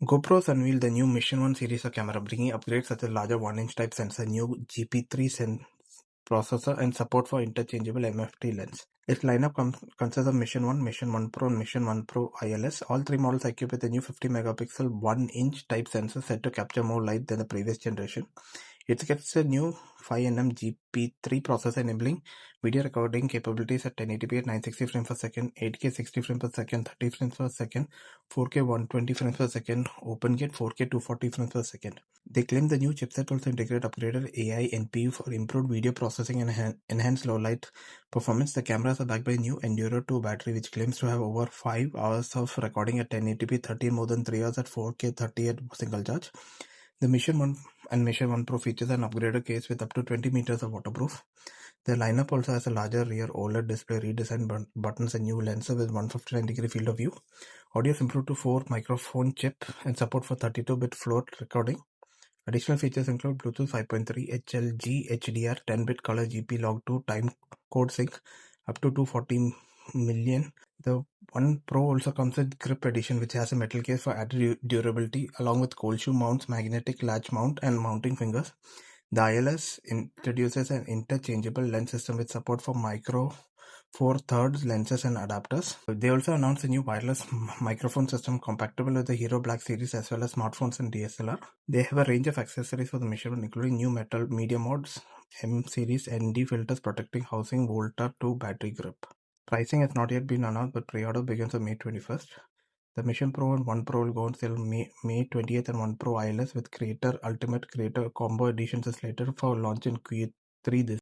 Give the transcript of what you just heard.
GoPro's unveiled the new Mission 1 series of camera, bringing upgrades such as larger 1-inch type sensor, new GP3 processor, and support for interchangeable MFT lens. Its lineup consists of Mission 1, Mission 1 Pro, and Mission 1 Pro ILS. All three models are equipped with a new 50-megapixel 1-inch type sensor set to capture more light than the previous generation. It gets a new 5nm GP3 processor enabling video recording capabilities at 1080p at 960 frames per second, 8K 60 frames per second, 30 frames per second, 4K 120 frames per second, OpenGate 4K 240 frames per second. They claim the new chipset also integrates upgraded AI NPU for improved video processing and enhanced low light performance. The cameras are backed by a new Enduro 2 battery, which claims to have over 5 hours of recording at 1080p, 30 more than 3 hours at 4K 30 at single charge. The Mission 1 and Mission 1 Pro features an upgraded case with up to 20 meters of waterproof. The lineup also has a larger rear OLED display, redesigned buttons, and new lenses with 159-degree field of view. Audio is improved to 4 microphone chip and support for 32-bit float recording. Additional features include Bluetooth 5.3, HLG, HDR, 10-bit color GP log 2, time code sync, up to 240 million. The 1 Pro also comes with Grip Edition, which has a metal case for added durability, along with cold shoe mounts, magnetic latch mount, and mounting fingers. The ILS introduces an interchangeable lens system with support for micro Four thirds lenses and adapters. They also announced a new wireless microphone system compatible with the Hero Black series as well as smartphones and DSLR. They have a range of accessories for the Mission, including new metal media mods, M series ND filters protecting housing, Volta 2 battery grip. Pricing has not yet been announced, but pre-order begins on May 21st. The Mission Pro and 1 Pro will go on sale May 20th, and 1 Pro ILS with Creator Ultimate Creator Combo Editions is slated for launch in Q3 this